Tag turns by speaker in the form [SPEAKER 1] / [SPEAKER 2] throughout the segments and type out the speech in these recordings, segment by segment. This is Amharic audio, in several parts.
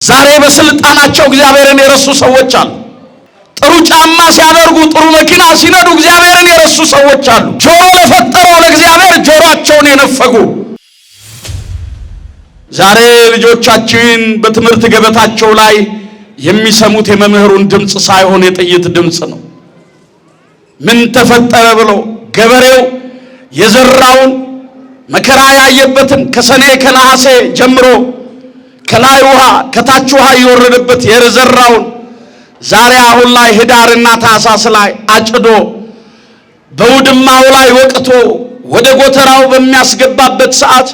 [SPEAKER 1] ዛሬ በስልጣናቸው እግዚአብሔርን የረሱ ሰዎች አሉ። ጥሩ ጫማ ሲያደርጉ ጥሩ መኪና ሲነዱ እግዚአብሔርን የረሱ ሰዎች አሉ። ጆሮ ለፈጠረው ለእግዚአብሔር ጆሮአቸውን የነፈጉ። ዛሬ ልጆቻችን በትምህርት ገበታቸው ላይ የሚሰሙት የመምህሩን ድምጽ ሳይሆን የጥይት ድምጽ ነው። ምን ተፈጠረ ብሎ ገበሬው የዘራውን መከራ ያየበትን ከሰኔ ከነሐሴ ጀምሮ ከላይ ውሃ ከታች ውሃ እየወረደበት የዘራውን ዛሬ አሁን ላይ ህዳርና ታኅሳስ ላይ አጭዶ በውድማው ላይ ወቅቶ ወደ ጎተራው በሚያስገባበት ሰዓት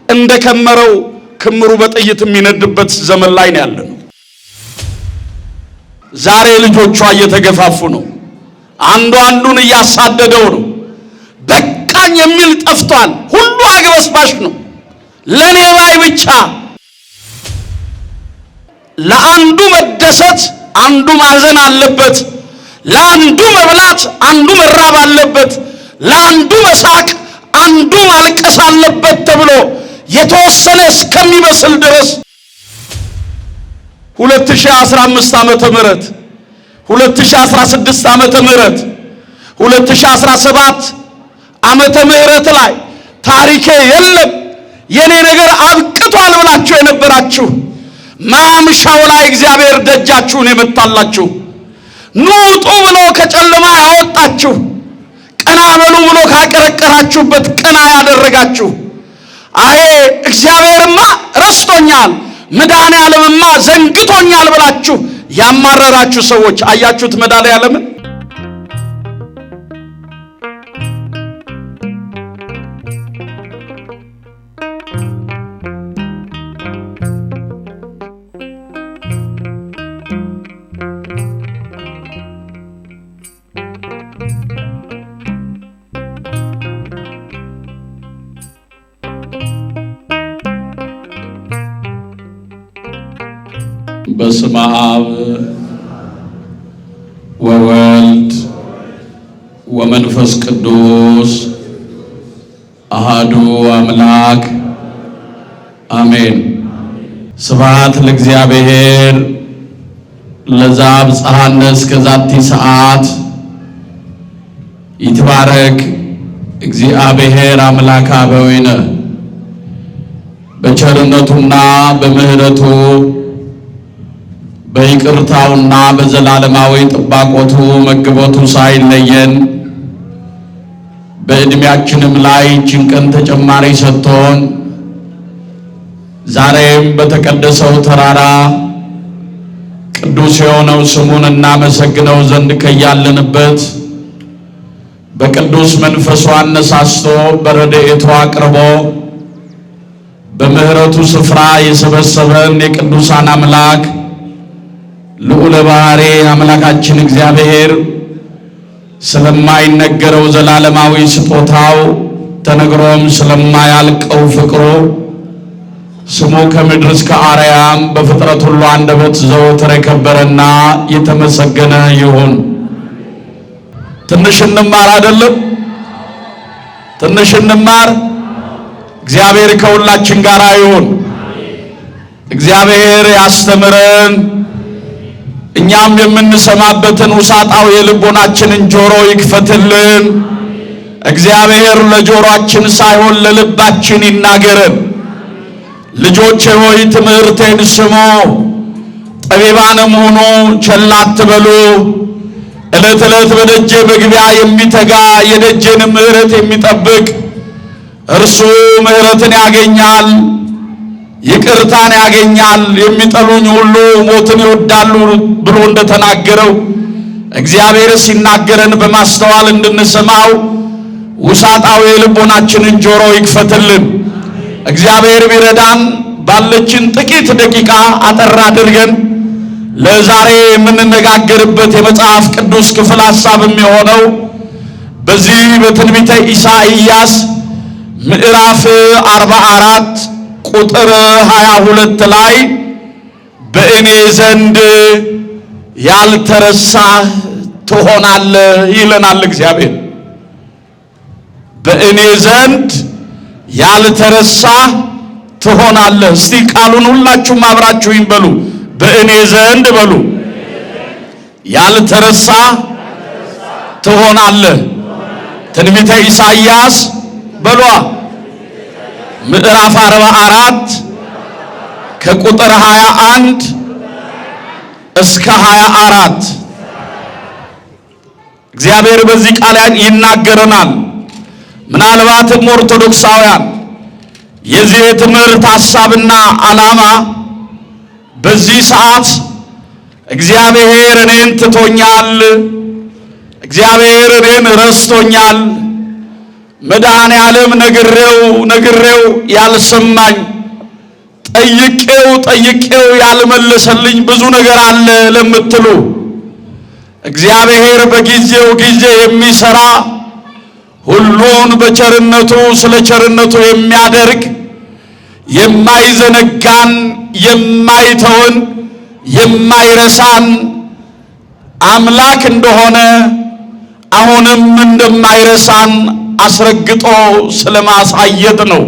[SPEAKER 1] እንደከመረው ክምሩ በጥይት የሚነድበት ዘመን ላይ ነው ያለነው። ዛሬ ልጆቿ እየተገፋፉ ነው። አንዱ አንዱን እያሳደደው ነው። በቃኝ የሚል ጠፍቷል። ሁሉ አግበስባሽ ነው። ለኔ ላይ ብቻ ለአንዱ መደሰት አንዱ ማዘን አለበት። ለአንዱ መብላት አንዱ መራብ አለበት። ለአንዱ መሳቅ አንዱ ማልቀስ አለበት ተብሎ የተወሰነ እስከሚመስል ድረስ 2015 ዓመተ ምህረት 2016 ዓመተ ምህረት 2017 ዓመተ ምህረት ላይ ታሪኬ የለም የኔ ነገር አብቅቷል ብላችሁ የነበራችሁ ማምሻው ላይ እግዚአብሔር ደጃችሁን የመታላችሁ ኑጡ ብሎ ከጨለማ ያወጣችሁ ቀና በሉ ብሎ ካቀረቀራችሁበት ቀና ያደረጋችሁ አይ እግዚአብሔርማ ረስቶኛል መድኃኔዓለምማ ዘንግቶኛል ብላችሁ ያማረራችሁ ሰዎች አያችሁት መድኃኔዓለምን። በስመ አብ ወወልድ ወመንፈስ ቅዱስ አሐዱ አምላክ አሜን። ስብሐት ለእግዚአብሔር ለዘአብጽሐነ እስከ ዛቲ ሰዓት ይትባረክ እግዚአብሔር አምላከ አበዊነ በቸርነቱና በምህረቱ በይቅርታውና በዘላለማዊ ጥባቆቱ መግቦቱ ሳይለየን በእድሜያችንም ላይ ጭንቀን ተጨማሪ ሰጥቶን ዛሬም በተቀደሰው ተራራ ቅዱስ የሆነው ስሙን እናመሰግነው ዘንድ ከያለንበት በቅዱስ መንፈሱ አነሳስቶ በረድኤቱ አቅርቦ በምህረቱ ስፍራ የሰበሰበን የቅዱሳን አምላክ ልዑለ ባሕርይ አምላካችን እግዚአብሔር ስለማይነገረው ዘላለማዊ ስጦታው ተነግሮም ስለማያልቀው ፍቅሩ ስሙ ከምድር እስከ አርያም በፍጥረት ሁሉ አንደበት ዘወትር የከበረና የተመሰገነ ይሁን። ትንሽ እንማር አይደለም? ትንሽ እንማር። እግዚአብሔር ከሁላችን ጋር ይሁን። እግዚአብሔር ያስተምረን። እኛም የምንሰማበትን ውሳጣው የልቦናችንን ጆሮ ይክፈትልን። እግዚአብሔር ለጆሮአችን ሳይሆን ለልባችን ይናገረን። ልጆቼ ሆይ ትምህርቴን ስሙ፣ ጠቢባንም ሁኑ፣ ቸል አትበሉ። ዕለት ዕለት በደጄ መግቢያ የሚተጋ የደጄን ምሕረት የሚጠብቅ እርሱ ምሕረትን ያገኛል፣ ይቅርታን ያገኛል። የሚጠሉኝ ሁሉ ሞትን ይወዳሉ ብሎ እንደተናገረው እግዚአብሔር ሲናገረን በማስተዋል እንድንሰማው ውሳጣዊ ልቦናችንን ጆሮ ይክፈትልን። እግዚአብሔር ቢረዳን ባለችን ጥቂት ደቂቃ አጠር አድርገን ለዛሬ የምንነጋገርበት የመጽሐፍ ቅዱስ ክፍል ሐሳብ የሚሆነው በዚህ በትንቢተ ኢሳይያስ ምዕራፍ 44 ቁጥር 22 ላይ በእኔ ዘንድ ያልተረሳህ ትሆናለህ ይለናል እግዚአብሔር። በእኔ ዘንድ ያልተረሳህ ትሆናለህ። እስቲ ቃሉን ሁላችሁም አብራችሁኝ በሉ። በእኔ ዘንድ በሉ ያልተረሳ ትሆናለህ። ትንቢተ ኢሳይያስ በሏ ምዕራፍ 44 ከቁጥር 21 እስከ 24 እግዚአብሔር በዚህ ቃል ይናገረናል። ምናልባትም ኦርቶዶክሳውያን የዚህ ትምህርት ሐሳብና ዓላማ በዚህ ሰዓት እግዚአብሔር እኔን ትቶኛል፣ እግዚአብሔር እኔን ረስቶኛል፣ መድኃኔ ዓለም ነግሬው ያልሰማኝ፣ ጠይቄው ያልመለሰልኝ ብዙ ነገር አለ ለምትሉ እግዚአብሔር በጊዜው ጊዜ የሚሰራ ሁሉን በቸርነቱ ስለ ቸርነቱ የሚያደርግ የማይዘነጋን የማይተውን የማይረሳን አምላክ እንደሆነ አሁንም እንደማይረሳን አስረግጦ ስለማሳየት ነው።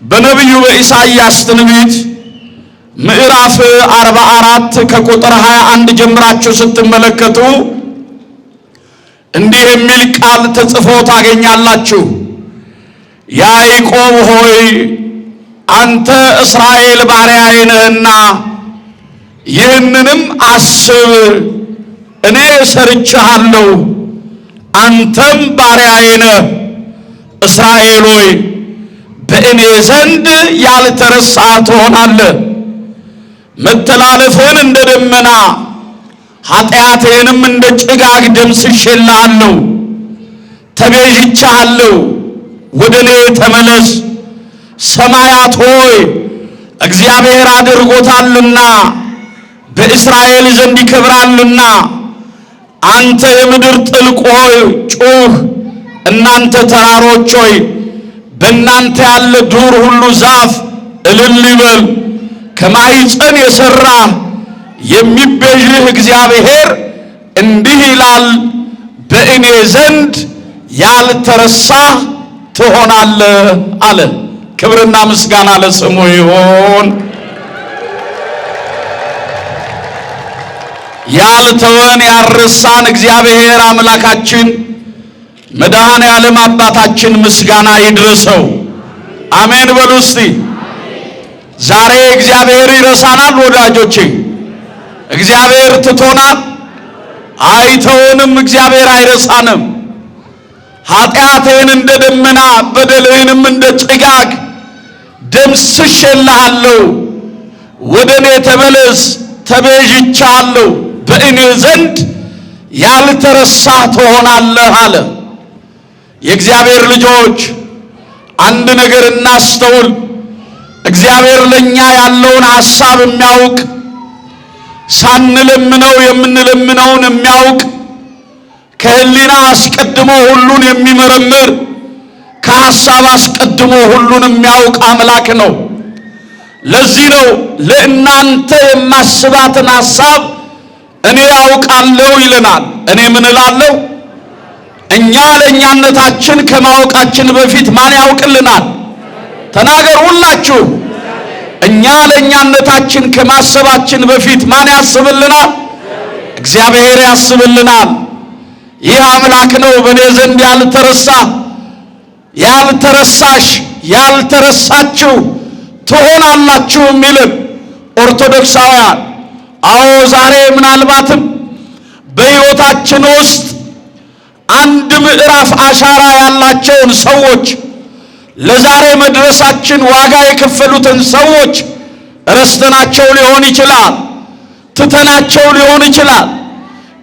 [SPEAKER 1] በነቢዩ በኢሳይያስ ትንቢት ምዕራፍ 44 ከቁጥር 21 ጀምራችሁ ስትመለከቱ እንዲህ የሚል ቃል ተጽፎ ታገኛላችሁ። ያዕቆብ ሆይ አንተ እስራኤል ባሪያዬ ነህና ይህንንም አስብ፣ እኔ ሰርቼሃለሁ፣ አንተም ባሪያዬ ነህ። እስራኤል ሆይ በእኔ ዘንድ ያልተረሳ ትሆናለህ። መተላለፍህን እንደ ደመና ኃጢአትህንም እንደ ጭጋግ ደምስሼልሃለሁ፣ ተቤዥቼሃለሁ። ወደ እኔ ተመለስ። ሰማያት ሆይ እግዚአብሔር አድርጎታልና በእስራኤል ዘንድ ይከብራልና። አንተ የምድር ጥልቅ ሆይ ጩኽ፣ እናንተ ተራሮች ሆይ በእናንተ ያለ ዱር ሁሉ ዛፍ እልል ይበል። ከማኅፀን የሠራ የሚቤዥህ እግዚአብሔር እንዲህ ይላል፣ በእኔ ዘንድ ያልተረሳ ትሆናለህ አለ። ክብርና ምስጋና ለስሙ ይሁን። ያልተወን ያልረሳን እግዚአብሔር አምላካችን መድኃኔ ዓለም አባታችን ምስጋና ይድረሰው። አሜን በሉ እስቲ። ዛሬ እግዚአብሔር ይረሳናል ወዳጆቼ? እግዚአብሔር ትቶናል? አይተውንም። እግዚአብሔር አይረሳንም። ኃጢአትህን እንደ ደመና በደልህንም እንደ ጭጋግ ደምስሼልሃለሁ። ወደ እኔ ተመለስ፣ ተቤዥቼሃለሁ፣ በእኔ ዘንድ ያልተረሳ ትሆናለህ አለ። የእግዚአብሔር ልጆች አንድ ነገር እናስተውል። እግዚአብሔር ለኛ ያለውን ሐሳብ የሚያውቅ፣ ሳንለምነው የምንለምነውን የሚያውቅ፣ ከህሊና አስቀድሞ ሁሉን የሚመረምር፣ ከሐሳብ አስቀድሞ ሁሉን የሚያውቅ አምላክ ነው። ለዚህ ነው ለእናንተ የማስባትን ሐሳብ እኔ ያውቃለሁ ይለናል። እኔ ምን እላለሁ? እኛ ለእኛነታችን ከማወቃችን በፊት ማን ያውቅልናል? ተናገሩ ሁላችሁ። እኛ ለእኛነታችን ከማሰባችን በፊት ማን ያስብልናል? እግዚአብሔር ያስብልናል። ይህ አምላክ ነው በእኔ ዘንድ ያልተረሳ፣ ያልተረሳሽ፣ ያልተረሳችሁ ትሆናላችሁ የሚልን ኦርቶዶክሳውያን። አዎ ዛሬ ምናልባትም በሕይወታችን ውስጥ አንድ ምዕራፍ አሻራ ያላቸውን ሰዎች፣ ለዛሬ መድረሳችን ዋጋ የከፈሉትን ሰዎች ረስተናቸው ሊሆን ይችላል፣ ትተናቸው ሊሆን ይችላል፣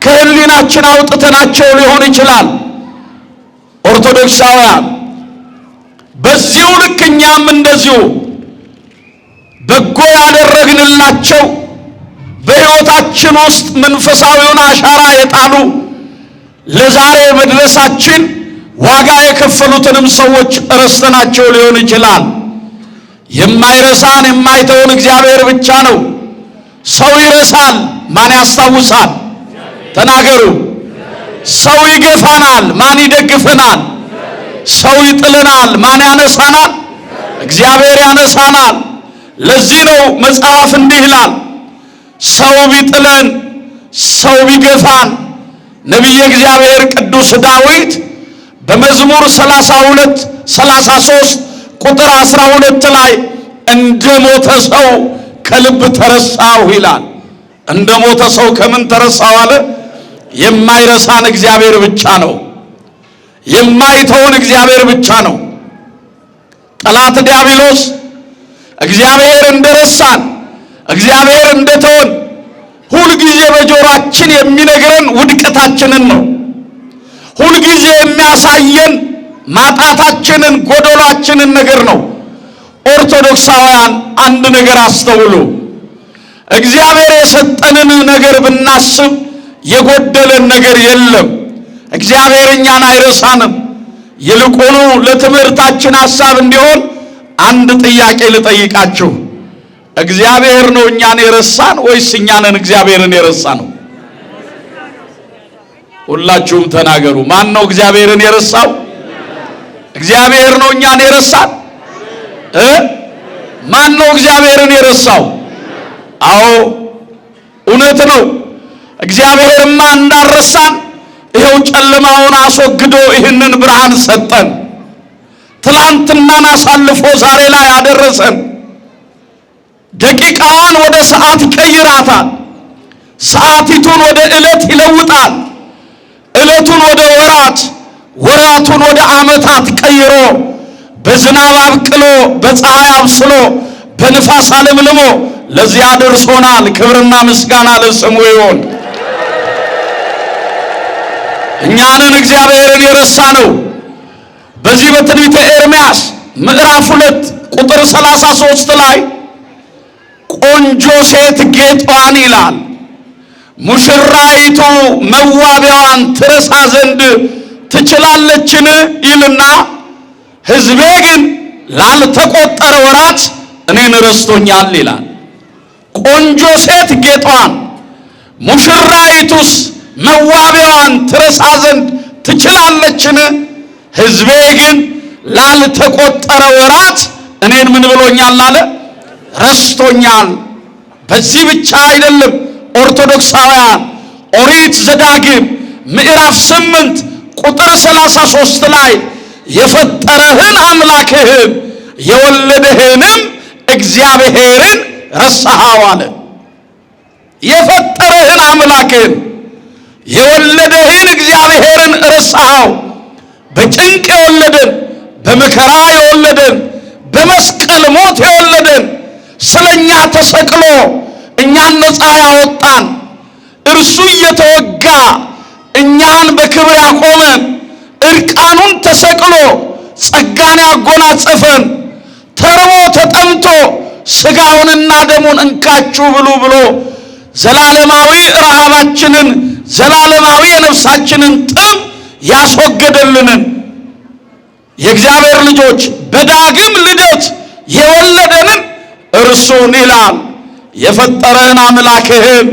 [SPEAKER 1] ከህሊናችን አውጥተናቸው ሊሆን ይችላል። ኦርቶዶክሳውያን በዚሁ ልክ እኛም እንደዚሁ በጎ ያደረግንላቸው በሕይወታችን ውስጥ መንፈሳዊውን አሻራ የጣሉ ለዛሬ መድረሳችን ዋጋ የከፈሉትንም ሰዎች ረስተናቸው ሊሆን ይችላል። የማይረሳን የማይተውን እግዚአብሔር ብቻ ነው። ሰው ይረሳል፣ ማን ያስታውሳል? ተናገሩ። ሰው ይገፋናል፣ ማን ይደግፈናል? ሰው ይጥለናል፣ ማን ያነሳናል? እግዚአብሔር ያነሳናል። ለዚህ ነው መጽሐፍ እንዲህ ይላል፣ ሰው ቢጥለን ሰው ቢገፋን ነቢየ እግዚአብሔር ቅዱስ ዳዊት በመዝሙር 33 ቁጥር 12 ላይ እንደ ሞተ ሰው ከልብ ተረሳሁ ይላል። እንደ ሞተ ሰው ከምን ተረሳሁ አለ? የማይረሳን እግዚአብሔር ብቻ ነው። የማይተውን እግዚአብሔር ብቻ ነው። ጠላት ዲያብሎስ እግዚአብሔር እንደረሳን እግዚአብሔር እንደተወን ሁልጊዜ በጆሮአችን የሚነግረን ውድቀታችንን ነው። ሁልጊዜ የሚያሳየን ማጣታችንን ጎደሏችንን ነገር ነው። ኦርቶዶክሳውያን አንድ ነገር አስተውሉ። እግዚአብሔር የሰጠንን ነገር ብናስብ የጎደለን ነገር የለም። እግዚአብሔር እኛን አይረሳንም። ይልቁኑ ለትምህርታችን ሐሳብ እንዲሆን አንድ ጥያቄ ልጠይቃችሁ። እግዚአብሔር ነው እኛን የረሳን ወይስ እኛ ነን እግዚአብሔርን የረሳነው? ሁላችሁም ተናገሩ። ማን ነው እግዚአብሔርን የረሳው? እግዚአብሔር ነው እኛን የረሳን? ማን ነው እግዚአብሔርን የረሳው? አዎ እውነት ነው። እግዚአብሔርማ እንዳረሳን ይሄው ጨለማውን አስወግዶ ይህንን ብርሃን ሰጠን። ትላንትናን አሳልፎ ዛሬ ላይ አደረሰን። ደቂቃዋን ወደ ሰዓት ይቀይራታል። ሰዓቲቱን ወደ ዕለት ይለውጣል። ዕለቱን ወደ ወራት፣ ወራቱን ወደ ዓመታት ቀይሮ በዝናብ አብቅሎ በፀሐይ አብስሎ በንፋስ አለምልሞ ለዚህ አድርሶናል። ክብርና ምስጋና ለስሙ ይሁን። እኛንን እግዚአብሔርን የረሳነው በዚህ በትንቢተ ኤርምያስ ምዕራፍ 2 ቁጥር 33 ላይ ቆንጆ ሴት ጌጧን ይላል ሙሽራይቱ መዋቢያዋን ትረሳ ዘንድ ትችላለችን ይልና ሕዝቤ ግን ላልተቆጠረ ወራት እኔን ረስቶኛል ይላል። ቆንጆ ሴት ጌጧን ሙሽራይቱስ መዋቢያዋን ትረሳ ዘንድ ትችላለችን? ሕዝቤ ግን ላልተቆጠረ ወራት እኔን ምን ብሎኛል አለ? ረስቶኛል። በዚህ ብቻ አይደለም ኦርቶዶክሳውያን፣ ኦሪት ዘዳግም ምዕራፍ 8 ቁጥር 33 ላይ የፈጠረህን አምላክህን የወለደህንም እግዚአብሔርን ረሳኸው አለ። የፈጠረህን አምላክህን የወለደህን እግዚአብሔርን ረሳኸው። በጭንቅ የወለደን፣ በመከራ የወለደን፣ በመስቀል ሞት የወለደን፣ ስለኛ ተሰቅሎ እኛን ነፃ ያወጣን፣ እርሱ እየተወጋ እኛን በክብር ያቆመን፣ እርቃኑን ተሰቅሎ ጸጋን ያጎናጸፈን፣ ተርቦ ተጠምቶ ሥጋውንና ደሙን እንካችሁ ብሉ ብሎ ዘላለማዊ ረሃባችንን ዘላለማዊ የነፍሳችንን ጥም ያስወገደልንን የእግዚአብሔር ልጆች በዳግም ልደት የወለደንን እርሱን ይላል የፈጠረህን አምላክህን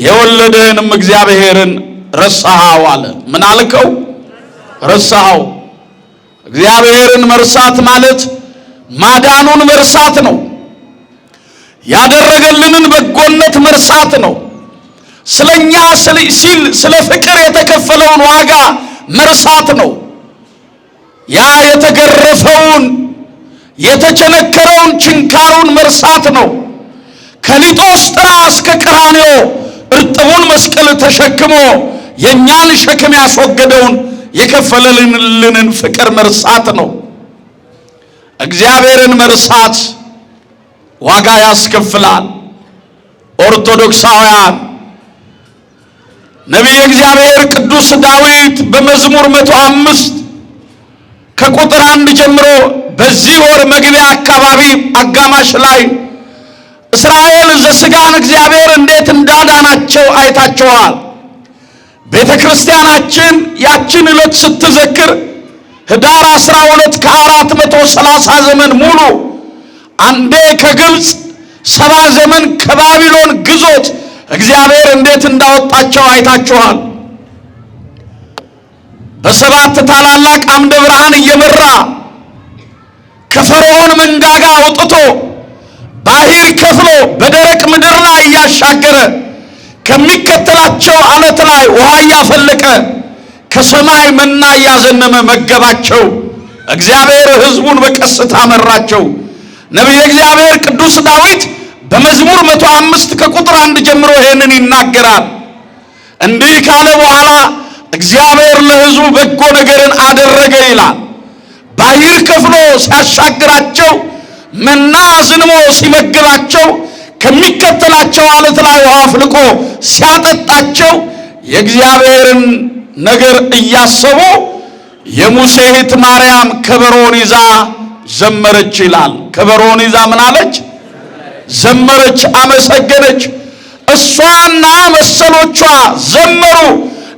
[SPEAKER 1] የወለደህንም እግዚአብሔርን ረሳኸው አለ። ምን አልከው? ረሳኸው። እግዚአብሔርን መርሳት ማለት ማዳኑን መርሳት ነው። ያደረገልንን በጎነት መርሳት ነው። ስለኛ ሲል ስለ ፍቅር የተከፈለውን ዋጋ መርሳት ነው። ያ የተገረፈውን የተቸነከረውን ችንካሩን መርሳት ነው። ከሊጦስጥራ እስከ ቀራንዮ እርጥቡን መስቀል ተሸክሞ የኛን ሸክም ያስወገደውን የከፈለልንን ፍቅር መርሳት ነው። እግዚአብሔርን መርሳት ዋጋ ያስከፍላል። ኦርቶዶክሳውያን ነቢየ እግዚአብሔር ቅዱስ ዳዊት በመዝሙር 105 ከቁጥር 1 ጀምሮ በዚህ ወር መግቢያ አካባቢ አጋማሽ ላይ እስራኤል ዘሥጋን እግዚአብሔር እንዴት እንዳዳናቸው አይታቸዋል። ቤተ ክርስቲያናችን ያችን ዕለት ስትዘክር ህዳር 12 ከ430 ዘመን ሙሉ አንዴ ከግብፅ 70 ዘመን ከባቢሎን ግዞት እግዚአብሔር እንዴት እንዳወጣቸው አይታችኋል። በሰባት ታላላቅ አምደ ብርሃን እየመራ ከፈርዖን መንጋጋ አውጥቶ ባህር ከፍሎ በደረቅ ምድር ላይ እያሻገረ ከሚከተላቸው አለት ላይ ውሃ እያፈለቀ ከሰማይ መና እያዘነመ መገባቸው። እግዚአብሔር ሕዝቡን በቀስታ መራቸው። ነቢየ እግዚአብሔር ቅዱስ ዳዊት በመዝሙር 105 ከቁጥር 1 ጀምሮ ይህንን ይናገራል። እንዲህ ካለ በኋላ እግዚአብሔር ለሕዝቡ በጎ ነገርን አደረገ ይላል። ባህር ከፍሎ ሲያሻግራቸው፣ መና አዝንሞ ሲመግባቸው፣ ከሚከተላቸው አለት ላይ ውሃ አፍልቆ ሲያጠጣቸው የእግዚአብሔርን ነገር እያሰቡ የሙሴ እህት ማርያም ከበሮን ይዛ ዘመረች ይላል። ከበሮን ይዛ ምን አለች? ዘመረች፣ አመሰገነች። እሷና መሰሎቿ ዘመሩ።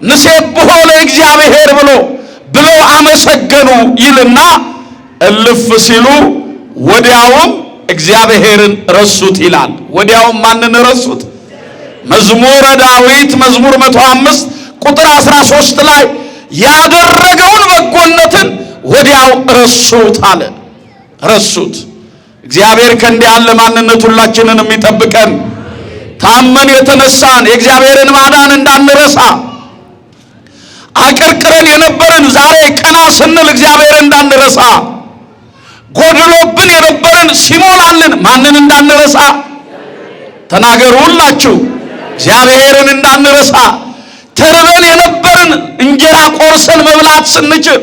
[SPEAKER 1] ንሴብሖ ለእግዚአብሔር ብለው አመሰገኑ ይልና እልፍ ሲሉ ወዲያውም እግዚአብሔርን ረሱት ይላል። ወዲያውም ማንን ረሱት? መዝሙረ ዳዊት መዝሙር 105 ቁጥር 13 ላይ ያደረገውን በጎነትን ወዲያው ረሱት አለ። ረሱት። እግዚአብሔር ከእንዲህ ያለ ማንነት ሁላችንን የሚጠብቀን፣ ታመን የተነሳን የእግዚአብሔርን ማዳን እንዳንረሳ፣ አቀርቅረን የነበርን ዛሬ ቀና ስንል እግዚአብሔር እንዳንረሳ፣ ጎድሎብን የነበርን ሲሞላልን ማንን እንዳንረሳ ተናገሩ ሁላችሁ። እግዚአብሔርን እንዳንረሳ፣ ተርበን የነበርን እንጀራ ቆርሰን መብላት ስንችል፣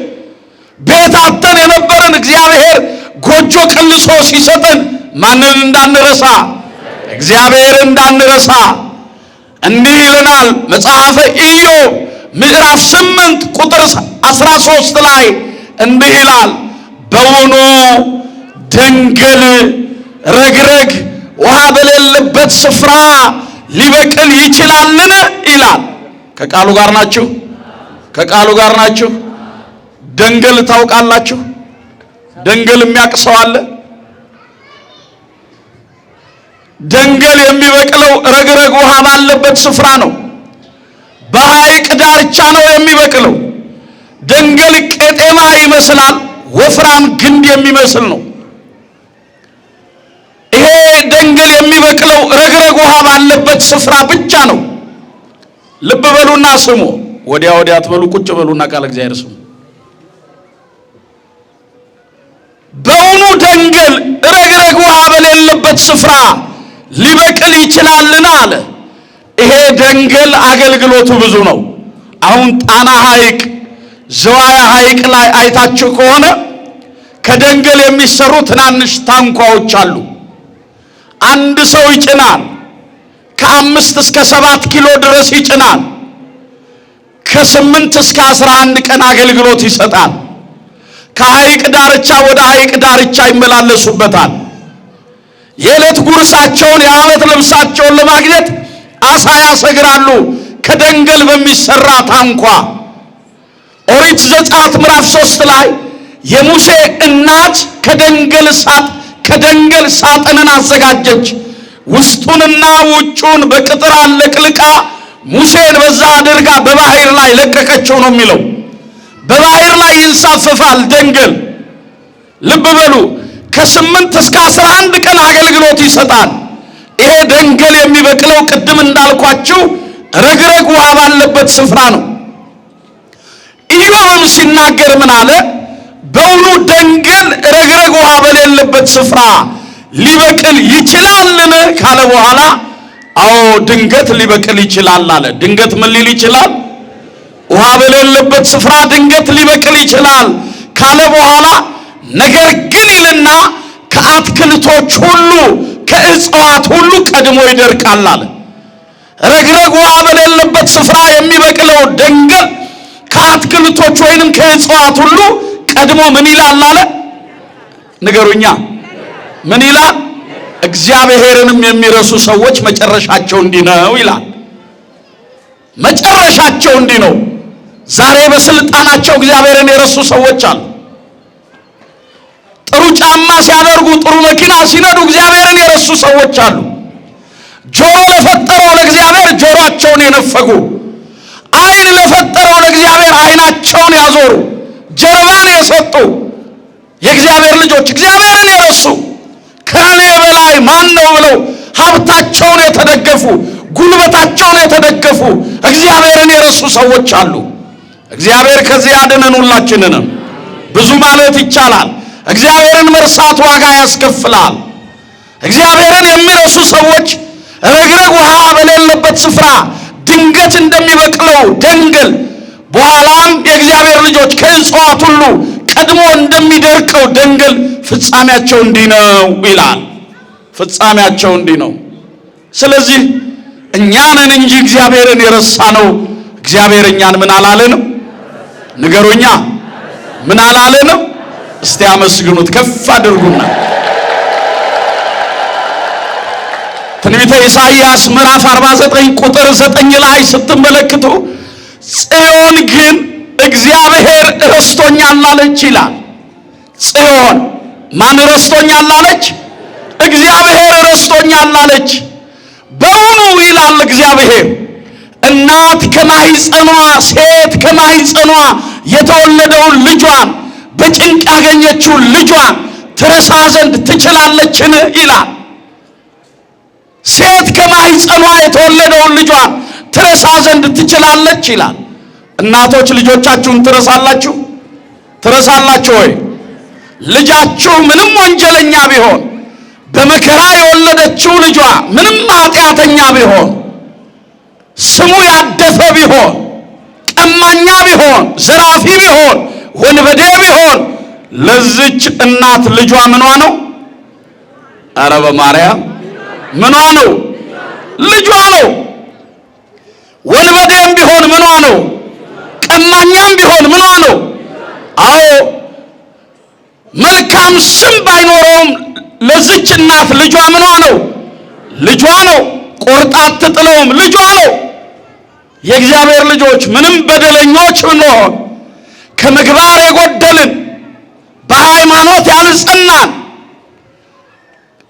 [SPEAKER 1] ቤት አጥተን የነበርን እግዚአብሔር ጎጆ ቀልሶ ሲሰጠን ማንን እንዳንረሳ እግዚአብሔርን እንዳንረሳ። እንዲህ ይለናል መጽሐፈ ኢዮብ ምዕራፍ 8 ቁጥር 13 ላይ እንዲህ ይላል፣ በውኑ ደንገል ረግረግ ውሃ በሌለበት ስፍራ ሊበቅል ይችላልን ይላል። ከቃሉ ጋር ናችሁ? ከቃሉ ጋር ናችሁ? ደንገል ታውቃላችሁ? ደንገል የሚያውቅ ሰው አለ? ደንገል የሚበቅለው ረግረግ ውሃ ባለበት ስፍራ ነው። በሐይቅ ዳርቻ ነው የሚበቅለው። ደንገል ቄጤማ ይመስላል፣ ወፍራም ግንድ የሚመስል ነው። ይሄ ደንገል የሚበቅለው ረግረግ ውሃ ባለበት ስፍራ ብቻ ነው። ልብ በሉና ስሙ። ወዲያ ወዲያ አትበሉ፣ ቁጭ በሉና ቃል እግዚአብሔር ስሙ። በውኑ ደንገል ረግረግ ውሃ በሌለበት ስፍራ ሊበቅል ይችላልን አለ። ይሄ ደንገል አገልግሎቱ ብዙ ነው። አሁን ጣና ሐይቅ፣ ዘዋይ ሐይቅ ላይ አይታችሁ ከሆነ ከደንገል የሚሰሩ ትናንሽ ታንኳዎች አሉ። አንድ ሰው ይጭናል። ከ5 እስከ 7 ኪሎ ድረስ ይጭናል። ከ8 እስከ 11 ቀን አገልግሎት ይሰጣል። ከሐይቅ ዳርቻ ወደ ሐይቅ ዳርቻ ይመላለሱበታል። የዕለት ጉርሳቸውን የዓመት ልብሳቸውን ለማግኘት አሳ ያሰግራሉ ከደንገል በሚሰራ ታንኳ። ኦሪት ዘጸአት ምዕራፍ 3 ላይ የሙሴ እናት ከደንገል ሳጥንን አዘጋጀች። ውስጡንና ውጩን በቅጥር አለቅልቃ ሙሴን በዛ አድርጋ በባህር ላይ ለቀቀችው ነው የሚለው። በባህር ላይ ይንሳፈፋል ደንገል። ልብ በሉ፣ ከ8 እስከ 11 ቀን አገልግሎት ይሰጣል። ይሄ ደንገል የሚበቅለው ቅድም እንዳልኳችሁ ረግረግ ውሃ ባለበት ስፍራ ነው። ኢዮብም ሲናገር ምን አለ? በውኑ ደንገል ረግረግ ውሃ በሌለበት ስፍራ ሊበቅል ይችላልን ካለ በኋላ አዎ ድንገት ሊበቅል ይችላል አለ። ድንገት ምን ሊል ይችላል? ውሃ በሌለበት ስፍራ ድንገት ሊበቅል ይችላል ካለ በኋላ ነገር ግን ይልና ከአትክልቶች ሁሉ ከእጽዋት ሁሉ ቀድሞ ይደርቃል አለ። ረግረግ ውሃ በሌለበት ስፍራ የሚበቅለው ደንገል ከአትክልቶች ወይንም ከእጽዋት ሁሉ ቀድሞ ምን ይላል አለ? ንገሩኛ፣ ምን ይላል? እግዚአብሔርንም የሚረሱ ሰዎች መጨረሻቸው እንዲህ ነው ይላል። መጨረሻቸው እንዲህ ነው። ዛሬ በስልጣናቸው እግዚአብሔርን የረሱ ሰዎች አሉ። ጥሩ ጫማ ሲያደርጉ፣ ጥሩ መኪና ሲነዱ እግዚአብሔርን የረሱ ሰዎች አሉ። ጆሮ ለፈጠረው ለእግዚአብሔር ጆሮአቸውን የነፈጉ፣ ዓይን ለፈጠረው ለእግዚአብሔር ዓይናቸውን ያዞሩ፣ ጀርባን የሰጡ የእግዚአብሔር ልጆች እግዚአብሔርን የረሱ ከኔ በላይ ማን ነው ብለው ሀብታቸውን የተደገፉ ጉልበታቸውን የተደገፉ እግዚአብሔርን የረሱ ሰዎች አሉ። እግዚአብሔር ከዚህ ያድነን ሁላችንንም። ብዙ ማለት ይቻላል። እግዚአብሔርን መርሳት ዋጋ ያስከፍላል። እግዚአብሔርን የሚረሱ ሰዎች ረግረግ ውሃ በሌለበት ስፍራ ድንገት እንደሚበቅለው ደንገል በኋላም የእግዚአብሔር ልጆች ከእጽዋት ሁሉ ቀድሞ እንደሚደርቀው ደንገል ፍጻሜያቸው እንዲህ ነው ይላል። ፍጻሜያቸው እንዲህ ነው። ስለዚህ እኛንን እንጂ እግዚአብሔርን የረሳነው እግዚአብሔር እኛን ምን አላለንም? ንገሩኛ፣ ምን አላለንም? እስቲ አመስግኑት፣ ከፍ አድርጉና። ትንቢተ ኢሳይያስ ምዕራፍ 49 ቁጥር 9 ላይ ስትመለከቱ ጽዮን ግን እግዚአብሔር ረስቶኛል አለች ይላል። ጽዮን ማን ረስቶኛል አለች? እግዚአብሔር ረስቶኛል አለች። በውኑ ይላል እግዚአብሔር እናት ከማህፀኗ ሴት ከማህፀኗ የተወለደውን ልጇን በጭንቅ ያገኘችውን ልጇን ትረሳ ዘንድ ትችላለችን? ይላል። ሴት ከማህፀኗ የተወለደውን ልጇን ትረሳ ዘንድ ትችላለች ይላል። እናቶች ልጆቻችሁን ትረሳላችሁ? ትረሳላችሁ ወይ? ልጃችሁ ምንም ወንጀለኛ ቢሆን በመከራ የወለደችው ልጇ ምንም ኃጢአተኛ ቢሆን ስሙ ያደፈ ቢሆን ቀማኛ ቢሆን ዘራፊ ቢሆን ወንበዴ ቢሆን ለዚች እናት ልጇ ምኗ ነው? ኧረ በማርያም ምኗ ነው? ልጇ ነው። ወንበዴም ቢሆን ምኗ ነው? ቀማኛም ቢሆን ምኗ ነው? አዎ መልካም ስም ባይኖረውም ለዚች እናት ልጇ ምኗ ነው? ልጇ ነው። ቆርጣ አትጥለውም፣ ልጇ ነው። የእግዚአብሔር ልጆች ምንም በደለኞች ብንሆን ከምግባር የጎደልን በሃይማኖት ያልጸናን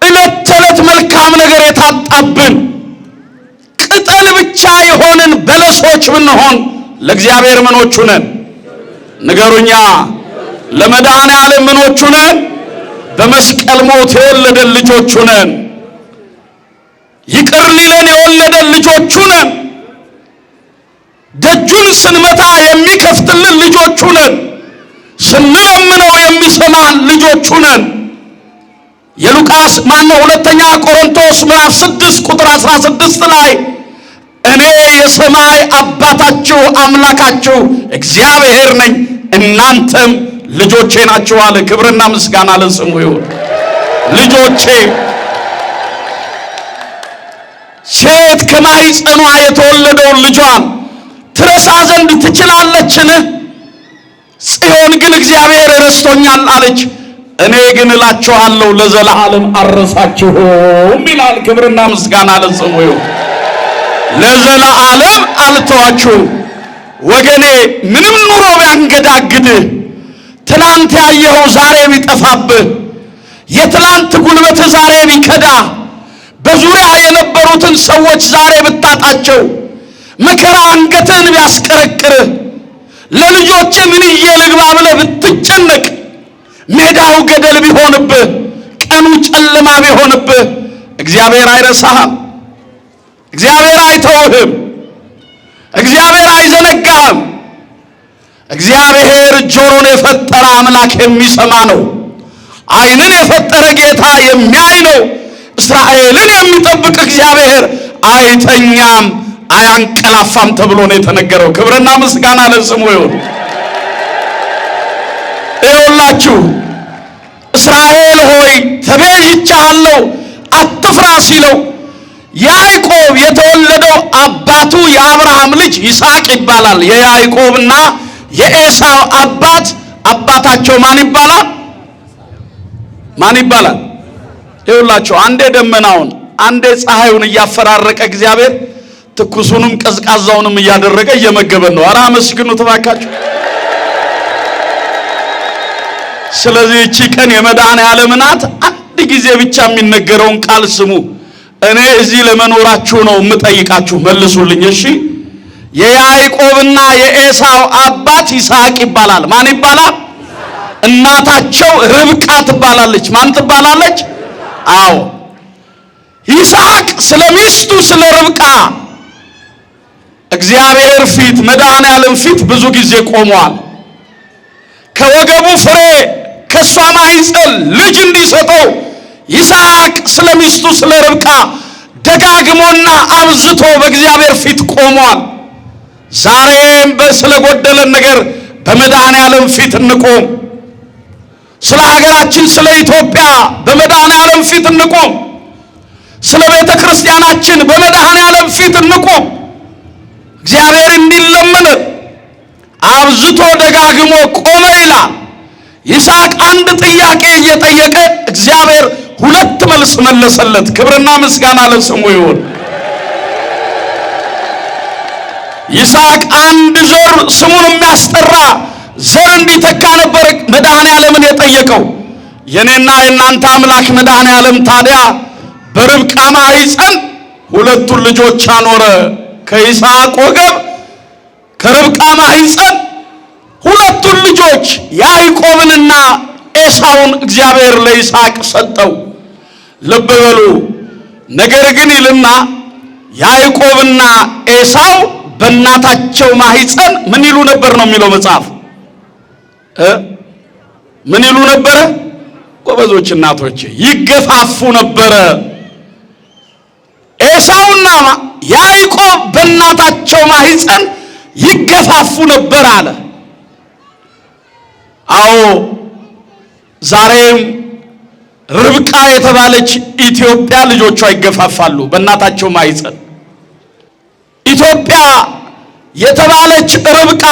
[SPEAKER 1] ዕለት ተዕለት መልካም ነገር የታጣብን ቅጠል ብቻ የሆንን በለሶች ብንሆን ለእግዚአብሔር ምኖቹ ነን? ንገሩኛ። ለመድኃኔዓለም ምኖቹ ነን? በመስቀል ሞት የወለደን ልጆቹ ነን። ይቅር ሊለን የወለደን ልጆቹ ነን። ደጁን ስንመታ የሚከፍትልን ልጆቹ ነን። ስንለምነው የሚሰማን ልጆቹ ነን። የሉቃስ ሁለተኛ ቆሮንቶስ ምዕራፍ 6 ቁጥር 16 ላይ እኔ የሰማይ አባታችሁ አምላካችሁ እግዚአብሔር ነኝ እናንተም ልጆቼ ናችሁ አለ። ክብርና ምስጋና ለስሙ ይሁን። ልጆቼ ሴት ከማህፀኗ የተወለደውን ልጇን ትረሳ ዘንድ ትችላለችን? ጽዮን ግን እግዚአብሔር ረስቶኛል አለች። እኔ ግን እላችኋለሁ ለዘላለም አልረሳችሁም ይላል። ክብርና ምስጋና ለስሙ ይሁን። ለዘላለም አልተዋችሁም። ወገኔ ምንም ኑሮ ቢያንገዳግድህ ትላንት ያየኸው ዛሬ ቢጠፋብህ የትላንት ጉልበት ዛሬ ቢከዳ በዙሪያ የነበሩትን ሰዎች ዛሬ ብታጣቸው መከራ አንገትን ቢያስቀረቅርህ ለልጆች ምን ልግባ ብለህ ብትጨነቅ ሜዳው ገደል ቢሆንብህ ቀኑ ጨለማ ቢሆንብህ እግዚአብሔር አይረሳህም። እግዚአብሔር አይተውህም። እግዚአብሔር አይዘነጋህም። እግዚአብሔር ጆሮን የፈጠረ አምላክ የሚሰማ ነው። ዓይንን የፈጠረ ጌታ የሚያይ ነው። እስራኤልን የሚጠብቅ እግዚአብሔር አይተኛም አያንቀላፋም ተብሎ ነው የተነገረው። ክብርና ምስጋና ለስሙ ይሁን። ይኸውላችሁ እስራኤል ሆይ ተቤዥቼሃለሁ አትፍራ ሲለው ያዕቆብ የተወለደው አባቱ የአብርሃም ልጅ ይስሐቅ ይባላል። የያዕቆብና የኤሳው አባታቸው ማን ይባላል? ማን ይባላል? ይኸውላችሁ አንዴ ደመናውን አንዴ ፀሐዩን እያፈራረቀ እግዚአብሔር ትኩሱንም ቀዝቃዛውንም እያደረገ እየመገበን ነው። ኧረ አመስግኑት እባካችሁ። ስለዚህ እቺ ቀን የመድኃኔዓለም ናት። አንድ ጊዜ ብቻ የሚነገረውን ቃል ስሙ። እኔ እዚህ ለመኖራችሁ ነው የምጠይቃችሁ፣ መልሱልኝ እሺ። የያዕቆብና የኤሳው አባት ይስሐቅ ይባላል። ማን ይባላል? እናታቸው ርብቃ ትባላለች። ማን ትባላለች? አዎ ይስሐቅ ስለሚስቱ ስለ ርብቃ እግዚአብሔር ፊት መድኃኔዓለም ፊት ብዙ ጊዜ ቆሟል። ከወገቡ ፍሬ ከሷ ማኅፀን ልጅ እንዲሰጠው ይስሐቅ ስለሚስቱ ስለ ርብቃ ደጋግሞና አብዝቶ በእግዚአብሔር ፊት ቆሟል። ዛሬም ስለጎደለን ነገር በመድኃኔዓለም ፊት እንቆም። ስለ ሀገራችን ስለ ኢትዮጵያ በመድኃኔዓለም ፊት እንቆም። ስለ ቤተ ክርስቲያናችን በመድኃኔዓለም ፊት እንቆም። እግዚአብሔር እንዲለመነን አብዝቶ ደጋግሞ ቆመ ይላል። ይስሐቅ አንድ ጥያቄ እየጠየቀ እግዚአብሔር ሁለት መልስ መለሰለት። ክብርና ምስጋና ለስሙ ይሁን። ይስሐቅ አንድ ዘር ስሙን የሚያስጠራ ዘር እንዲተካ ነበር መድኃኔዓለምን የጠየቀው። የኔና የናንተ አምላክ መድኃኔዓለም ታዲያ በርብቃ ማኅፀን ሁለቱን ልጆች አኖረ። ከይስሐቅ ወገብ ከርብቃ ማኅፀን ሁለቱን ልጆች ያዕቆብንና ኤሳውን እግዚአብሔር ለይስሐቅ ሰጠው። ልብ በሉ። ነገር ግን ይልና ያዕቆብና ኤሳው በእናታቸው ማኅፀን ምን ይሉ ነበር ነው የሚለው መጽሐፍ። ምን ይሉ ነበረ? ጎበዞች እናቶች ይገፋፉ ነበረ። ኤሳውና ያዕቆብ በእናታቸው ማኅፀን ይገፋፉ ነበር አለ። አዎ ዛሬም ርብቃ የተባለች ኢትዮጵያ ልጆቿ ይገፋፋሉ በእናታቸው ማኅፀን። ኢትዮጵያ የተባለች ርብቃ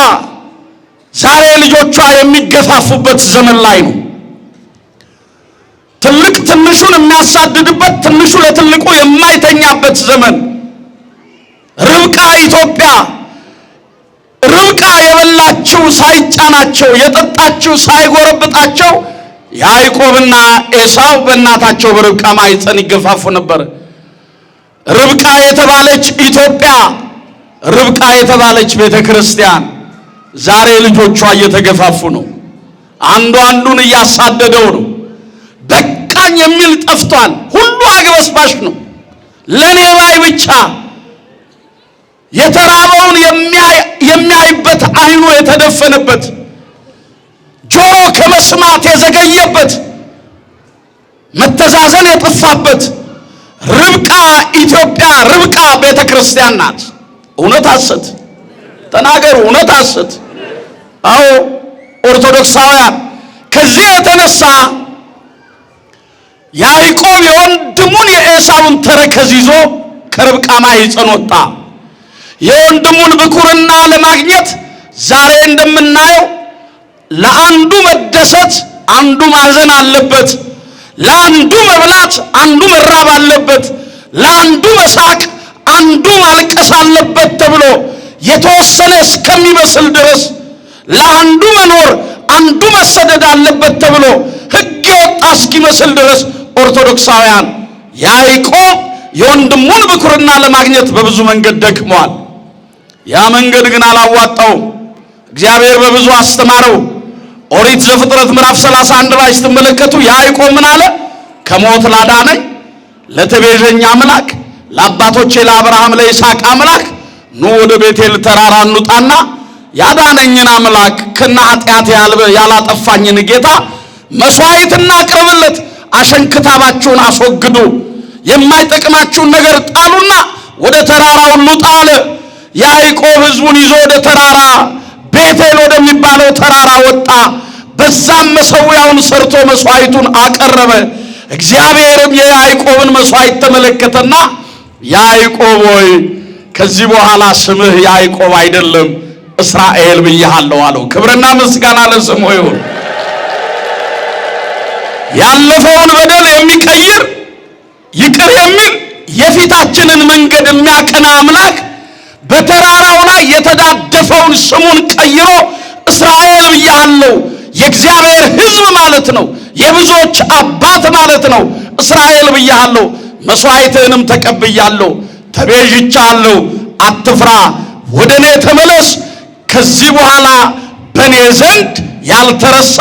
[SPEAKER 1] ዛሬ ልጆቿ የሚገፋፉበት ዘመን ላይ ነው። ትልቅ ትንሹን የሚያሳድድበት፣ ትንሹ ለትልቁ የማይተኛበት ዘመን። ርብቃ ኢትዮጵያ ርብቃ የበላችው ሳይጫናቸው የጠጣችው ሳይጎረብጣቸው ያዕቆብና ኤሳው በእናታቸው በርብቃ ማኅፀን ይገፋፉ ነበር። ርብቃ የተባለች ኢትዮጵያ፣ ርብቃ የተባለች ቤተ ክርስቲያን ዛሬ ልጆቿ እየተገፋፉ ነው። አንዱ አንዱን እያሳደደው ነው። በቃኝ የሚል ጠፍቷል። ሁሉ አግበስባሽ ነው። ለኔ ባይ ብቻ የተራበውን የሚያይበት አይኑ የተደፈነበት፣ ጆሮ ከመስማት የዘገየበት፣ መተዛዘን የጠፋበት ርብቃ ኢትዮጵያ፣ ርብቃ ቤተ ክርስቲያን ናት። እውነት ሐሰት ተናገሩ። እውነት ሐሰት? አዎ ኦርቶዶክሳውያን። ከዚህ የተነሳ ያዕቆብ የወንድሙን የኤሳውን ተረከዝ ይዞ ከርብቃ ማኅፀን ወጣ። የወንድሙን ብኩርና ለማግኘት ዛሬ እንደምናየው ለአንዱ መደሰት አንዱ ማዘን አለበት፣ ለአንዱ መብላት አንዱ መራብ አለበት፣ ለአንዱ መሳቅ አንዱ ማልቀስ አለበት ተብሎ የተወሰነ እስከሚመስል ድረስ ለአንዱ መኖር አንዱ መሰደድ አለበት ተብሎ ሕግ የወጣ እስኪመስል ድረስ ኦርቶዶክሳውያን ያዕቆብ የወንድሙን ብኩርና ለማግኘት በብዙ መንገድ ደክሟል። ያ መንገድ ግን አላዋጣውም። እግዚአብሔር በብዙ አስተማረው። ኦሪት ዘፍጥረት ምዕራፍ 31 ላይ ስትመለከቱ ያዕቆብ ምን አለ? ከሞት ላዳነኝ ለተቤዠኝ አምላክ ለአባቶቼ ለአብርሃም ለይስሐቅ አምላክ ኑ ወደ ቤቴል ተራራ እንውጣና ያዳነኝን አምላክ ከነ ኃጢአት ያላጠፋኝን ጌታ መስዋዕት እናቅርብለት፣ አሸንክታባችሁን አስወግዱ፣ የማይጠቅማችሁን ነገር ጣሉና ወደ ተራራው እንውጣ አለ። ያዕቆብ ሕዝቡን ይዞ ወደ ተራራ ቤቴል ወደሚባለው ተራራ ወጣ። በዛም መሠዊያውን ሰርቶ መስዋዕቱን አቀረበ። እግዚአብሔርም የያዕቆብን መስዋዕት ተመለከተና ያዕቆብ ሆይ ከዚህ በኋላ ስምህ ያዕቆብ አይደለም እስራኤል ብዬሃለሁ አለው። ክብርና ምስጋና ለስሙ ይሁን። ያለፈውን በደል የሚቀይር ይቅር የሚል የፊታችንን መንገድ የሚያቀና አምላክ በተራራው ላይ የተዳደፈውን ስሙን ቀይሮ እስራኤል ብዬሃለሁ፣ የእግዚአብሔር ሕዝብ ማለት ነው፣ የብዙዎች አባት ማለት ነው። እስራኤል ብዬሃለሁ፣ መስዋዕትህንም ተቀብያለሁ፣ ተቤዥቻለሁ፣ አትፍራ፣ ወደ እኔ ተመለስ፣ ከዚህ በኋላ በእኔ ዘንድ ያልተረሳ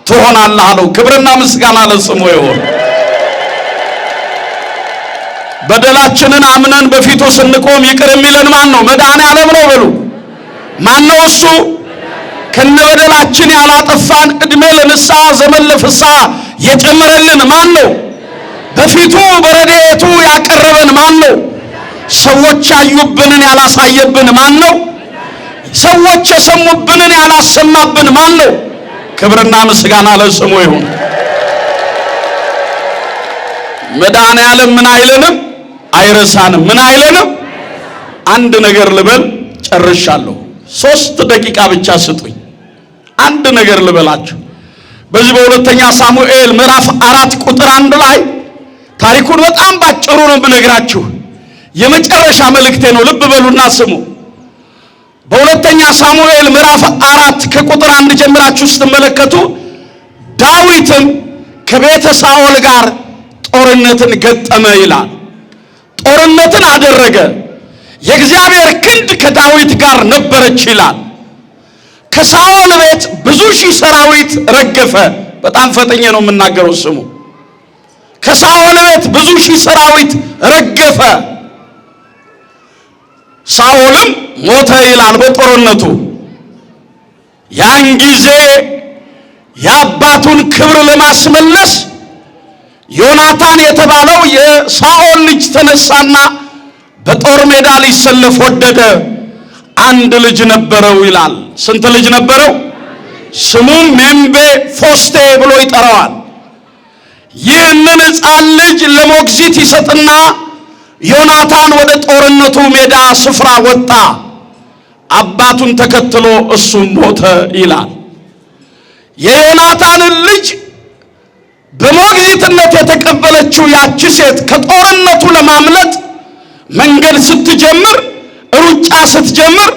[SPEAKER 1] ትሆናለህ አለው። ክብርና ምስጋና ለስሙ ይሁን። በደላችንን አምነን በፊቱ ስንቆም ይቅር የሚለን ማን ነው? መድኃኔዓለም ነው በሉ። ማን ነው እሱ? ከነበደላችን ያላጠፋን ዕድሜ ለንስሐ ዘመን ለፍስሐ የጨመረልን ማን ነው? በፊቱ በረድኤቱ ያቀረበን ማን ነው? ሰዎች ያዩብንን ያላሳየብን ማን ነው? ሰዎች የሰሙብንን ያላሰማብን ማን ነው? ክብርና ምስጋና ለስሙ ይሁን። መድኃኔዓለም ምን አይለንም? አይረሳንም። ምን አይለንም? አንድ ነገር ልበል፣ ጨርሻለሁ። 3 ደቂቃ ብቻ ስጡኝ። አንድ ነገር ልበላችሁ። በዚህ በሁለተኛ ሳሙኤል ምዕራፍ 4 ቁጥር 1 ላይ ታሪኩን በጣም ባጭሩ ነው ብነግራችሁ። የመጨረሻ መልእክቴ ነው። ልብ በሉና ስሙ። በሁለተኛ ሳሙኤል ምዕራፍ 4 ከቁጥር 1 ጀምራችሁ ስትመለከቱ ዳዊትም ከቤተ ሳኦል ጋር ጦርነትን ገጠመ ይላል። ጦርነትን አደረገ። የእግዚአብሔር ክንድ ከዳዊት ጋር ነበረች ይላል። ከሳኦል ቤት ብዙ ሺህ ሰራዊት ረገፈ። በጣም ፈጠኜ ነው የምናገረው፣ ስሙ። ከሳኦል ቤት ብዙ ሺህ ሰራዊት ረገፈ። ሳኦልም ሞተ ይላል በጦርነቱ። ያን ጊዜ የአባቱን ክብር ለማስመለስ ዮናታን የተባለው የሳኦል ልጅ ተነሳና በጦር ሜዳ ሊሰለፍ ወደደ። አንድ ልጅ ነበረው ይላል። ስንት ልጅ ነበረው? ስሙም ሜምቤ ፎስቴ ብሎ ይጠራዋል። ይህንን ሕፃን ልጅ ለሞግዚት ይሰጥና ዮናታን ወደ ጦርነቱ ሜዳ ስፍራ ወጣ። አባቱን ተከትሎ እሱም ሞተ ይላል። የዮናታንን ልጅ በሞግዚትነት የተቀበለችው ያቺ ሴት ከጦርነቱ ለማምለጥ መንገድ ስትጀምር፣ ሩጫ ስትጀምር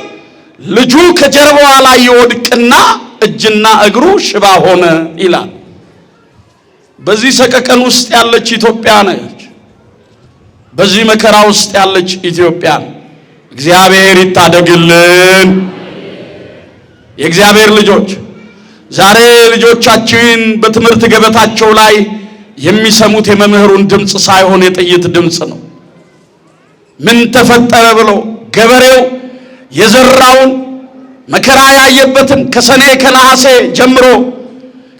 [SPEAKER 1] ልጁ ከጀርባዋ ላይ ይወድቅና እጅና እግሩ ሽባ ሆነ ይላል። በዚህ ሰቀቀን ውስጥ ያለች ኢትዮጵያ ነች። በዚህ መከራ ውስጥ ያለች ኢትዮጵያ እግዚአብሔር ይታደግልን። የእግዚአብሔር ልጆች ዛሬ ልጆቻችን በትምህርት ገበታቸው ላይ የሚሰሙት የመምህሩን ድምፅ ሳይሆን የጥይት ድምፅ ነው። ምን ተፈጠረ ብሎ ገበሬው የዘራውን መከራ ያየበትን ከሰኔ ከነሐሴ ጀምሮ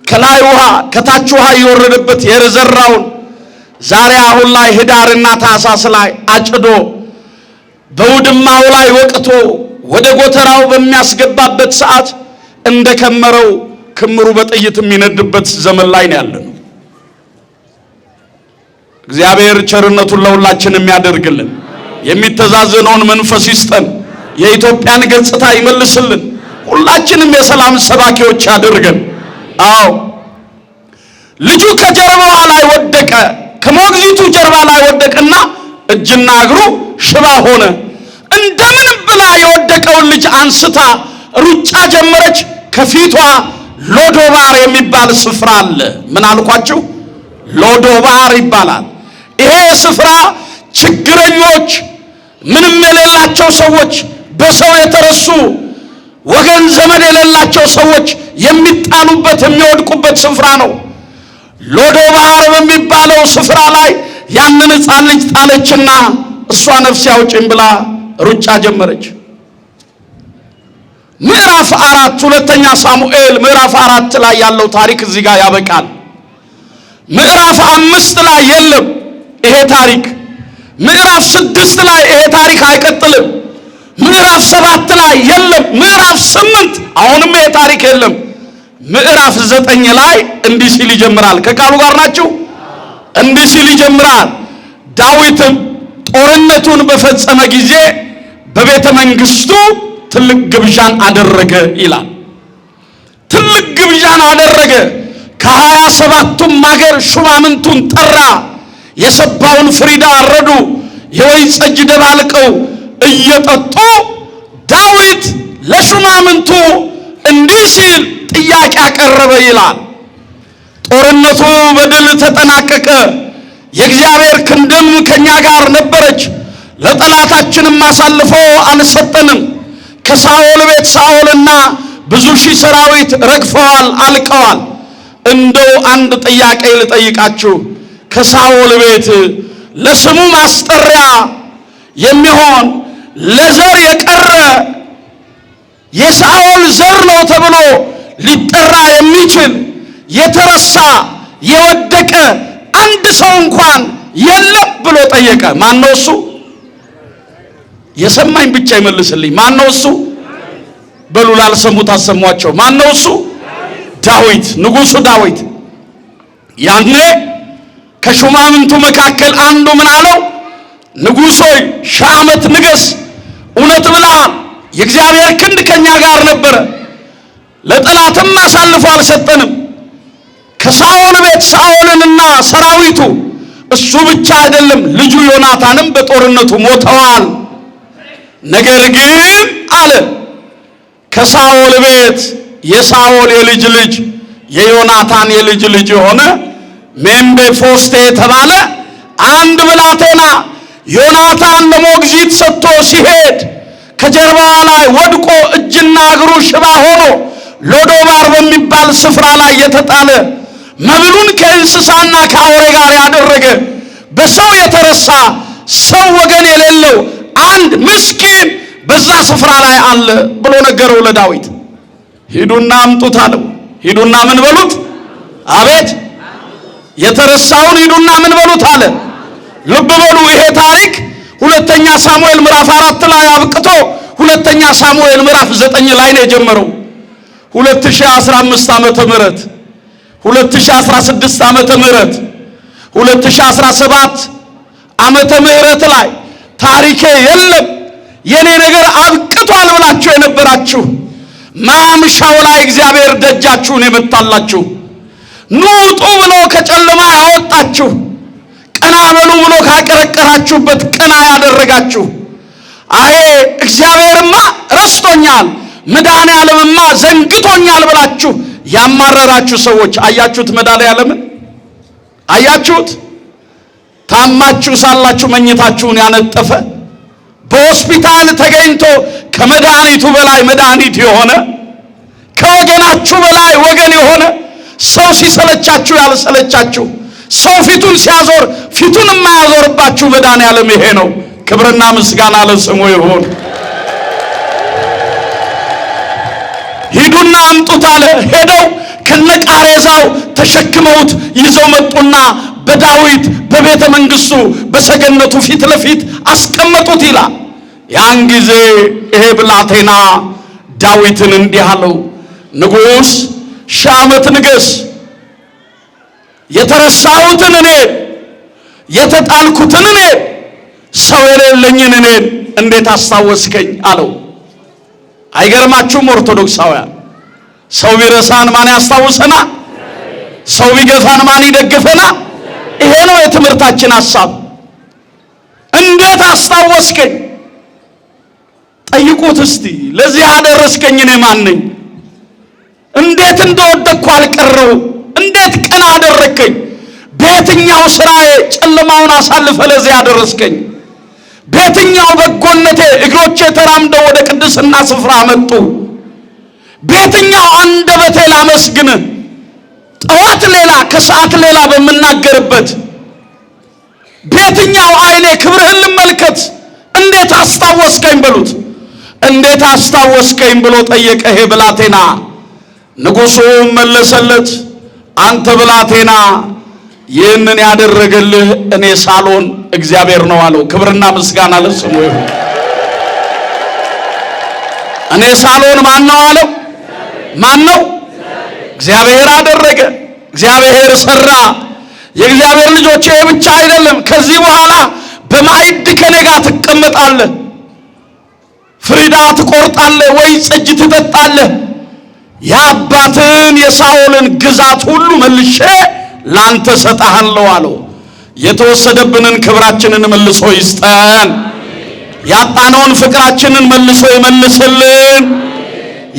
[SPEAKER 1] ከላይ ውሃ ከታች ውሃ እየወረደበት የዘራውን ዛሬ አሁን ላይ ህዳርና ታኅሳስ ላይ አጭዶ በውድማው ላይ ወቅቶ ወደ ጎተራው በሚያስገባበት ሰዓት እንደከመረው ክምሩ በጥይት የሚነድበት ዘመን ላይ ነው ያለነው። እግዚአብሔር ቸርነቱን ለሁላችን የሚያደርግልን የሚተዛዘነውን መንፈስ ይስጠን። የኢትዮጵያን ገጽታ ይመልስልን። ሁላችንም የሰላም ሰባኪዎች ያድርገን። አዎ ልጁ ከጀርባዋ ላይ ወደቀ። ከሞግዚቱ ጀርባ ላይ ወደቀና እጅና እግሩ ሽባ ሆነ። እንደምን ብላ የወደቀውን ልጅ አንስታ ሩጫ ጀመረች። ከፊቷ ሎዶባር የሚባል ስፍራ አለ። ምን አልኳችሁ? ሎዶባር ይባላል። ይሄ ስፍራ ችግረኞች፣ ምንም የሌላቸው ሰዎች፣ በሰው የተረሱ ወገን ዘመድ የሌላቸው ሰዎች የሚጣሉበት የሚወድቁበት ስፍራ ነው። ሎዶባር በሚባለው ስፍራ ላይ ያንን ሕፃን ልጅ ጣለችና እሷ ነፍስ ያውጭኝ ብላ ሩጫ ጀመረች። ምዕራፍ 4 ሁለተኛ ሳሙኤል ምዕራፍ 4 ላይ ያለው ታሪክ እዚህ ጋር ያበቃል። ምዕራፍ 5 ላይ የለም ይሄ ታሪክ። ምዕራፍ 6 ላይ ይሄ ታሪክ አይቀጥልም። ምዕራፍ 7 ላይ የለም። ምዕራፍ 8 አሁንም ይሄ ታሪክ የለም። ምዕራፍ 9 ላይ እንዲህ ሲል ይጀምራል። ከቃሉ ጋር ናችሁ? እንዲህ ሲል ይጀምራል። ዳዊትም ጦርነቱን በፈጸመ ጊዜ በቤተ መንግስቱ ትልቅ ግብዣን አደረገ ይላል። ትልቅ ግብዣን አደረገ። ከ27ቱም ሀገር ሹማምንቱን ጠራ። የሰባውን ፍሪዳ አረዱ። የወይን ጠጅ ደባልቀው እየጠጡ ዳዊት ለሹማምንቱ እንዲህ ሲል ጥያቄ አቀረበ ይላል። ጦርነቱ በድል ተጠናቀቀ። የእግዚአብሔር ክንድም ከኛ ጋር ነበረች። ለጠላታችንም አሳልፎ አልሰጠንም። ከሳኦል ቤት ሳኦልና ብዙ ሺህ ሰራዊት ረግፈዋል፣ አልቀዋል። እንደው አንድ ጥያቄ ልጠይቃችሁ። ከሳኦል ቤት ለስሙ ማስጠሪያ የሚሆን ለዘር የቀረ የሳኦል ዘር ነው ተብሎ ሊጠራ የሚችል የተረሳ የወደቀ አንድ ሰው እንኳን የለም ብሎ ጠየቀ። ማን ነው እሱ? የሰማኝ ብቻ ይመልስልኝ። ማን ነው እሱ? በሉ ላልሰሙት አሰሟቸው። ማን ነው እሱ? ዳዊት፣ ንጉሡ ዳዊት። ያኔ ከሹማምንቱ መካከል አንዱ ምን አለው? ንጉሥ ሆይ 1000 ዓመት ንገስ፣ እውነት ብለሃል። የእግዚአብሔር ክንድ ከኛ ጋር ነበረ፣ ለጠላትም አሳልፎ አልሰጠንም። ከሳኦል ቤት ሳኦልንና ሰራዊቱ እሱ ብቻ አይደለም ልጁ ዮናታንም በጦርነቱ ሞተዋል። ነገር ግን አለ ከሳኦል ቤት የሳኦል የልጅ ልጅ የዮናታን የልጅ ልጅ የሆነ ሜምፊቦስቴ የተባለ አንድ ብላቴና ዮናታን ለሞግዚት ሰጥቶ ሲሄድ ከጀርባዋ ላይ ወድቆ እጅና እግሩ ሽባ ሆኖ ሎዶባር በሚባል ስፍራ ላይ የተጣለ መብሉን ከእንስሳና ከአውሬ ጋር ያደረገ በሰው የተረሳ ሰው ወገን የሌለው አንድ ምስኪን በዛ ስፍራ ላይ አለ ብሎ ነገረው ለዳዊት። ሂዱና አምጡት አለው። ሂዱና ምን በሉት? አቤት የተረሳውን ሂዱና ምን በሉት አለ። ልብ በሉ፣ ይሄ ታሪክ ሁለተኛ ሳሙኤል ምዕራፍ 4 ላይ አብቅቶ ሁለተኛ ሳሙኤል ምዕራፍ 9 ላይ ነው የጀመረው። 2015 ዓመተ ምህረት 2016 ዓመተ ምህረት 2017 ዓመተ ምህረት ላይ ታሪኬ የለም የኔ ነገር አብቅቷል ብላችሁ የነበራችሁ ማምሻው ላይ እግዚአብሔር ደጃችሁን የመታላችሁ፣ ኑ ውጡ ብሎ ከጨለማ ያወጣችሁ፣ ቀና በሉ ብሎ ካቀረቀራችሁበት ቀና ያደረጋችሁ፣ አይ እግዚአብሔርማ ረስቶኛል መድኃኔዓለምማ ዘንግቶኛል ብላችሁ ያማረራችሁ ሰዎች አያችሁት? መድኃኔዓለምን አያችሁት? ታማችሁ ሳላችሁ መኝታችሁን ያነጠፈ በሆስፒታል ተገኝቶ ከመድኃኒቱ በላይ መድኃኒት የሆነ ከወገናችሁ በላይ ወገን የሆነ ሰው ሲሰለቻችሁ ያልሰለቻችሁ ሰው ፊቱን ሲያዞር ፊቱን የማያዞርባችሁ መድኃኔዓለም ይሄ ነው። ክብርና ምስጋና ለስሙ ይሁን። ሂዱና አምጡት አለ። ሄደው ከነቃሬዛው ተሸክመውት ይዘው መጡና በዳዊት በቤተ መንግስቱ በሰገነቱ ፊት ለፊት አስቀመጡት ይላል። ያን ጊዜ ይሄ ብላቴና ዳዊትን እንዲህ አለው፣ ንጉሥ 1000 ዓመት ንገስ፣ የተረሳሁትን እኔ የተጣልኩትን እኔ ሰው የሌለኝን እኔ እንዴት አስታወስከኝ አለው። አይገርማችሁም? ኦርቶዶክሳውያን ሰው ቢረሳን ማን ያስታውሰና? ሰው ቢገፋን ማን ይደግፈና? ይሄ ነው የትምህርታችን ሐሳብ። እንዴት አስታወስከኝ? ጠይቁት እስቲ። ለዚህ አደረስከኝ እኔ ማን ነኝ? እንዴት እንደወደቅኩ አልቀረው? እንዴት ቀና አደረከኝ? በየትኛው ስራዬ ጨለማውን አሳልፈ ለዚህ አደረስከኝ? በየትኛው በጎነቴ እግሮቼ ተራምደው ወደ ቅድስና ስፍራ መጡ? በየትኛው አንደበቴ ላመስግን? ጠዋት ሌላ ከሰዓት ሌላ በምናገርበት በየትኛው አይኔ ክብርህን ልመልከት? እንዴት አስታወስከኝ በሉት። እንዴት አስታወስከኝ ብሎ ጠየቀ ይሄ ብላቴና። ንጉሡ መለሰለት፣ አንተ ብላቴና ይህንን ያደረገልህ እኔ ሳልሆን እግዚአብሔር ነው አለው። ክብርና ምስጋና ለስሙ ይሁን። እኔ ሳልሆን ማን ነው አለው? ማን ነው? እግዚአብሔር አደረገ፣ እግዚአብሔር ሰራ። የእግዚአብሔር ልጆች ይሄ ብቻ አይደለም። ከዚህ በኋላ በማዕድ ከኔ ጋር ትቀመጣለህ፣ ፍሪዳ ትቆርጣለህ፣ ወይ ጠጅ ትጠጣለህ። የአባትን የሳኦልን ግዛት ሁሉ መልሼ ላንተ ሰጣሃለሁ አለው። የተወሰደብንን ክብራችንን መልሶ ይስጠን። ያጣነውን ፍቅራችንን መልሶ ይመልስልን።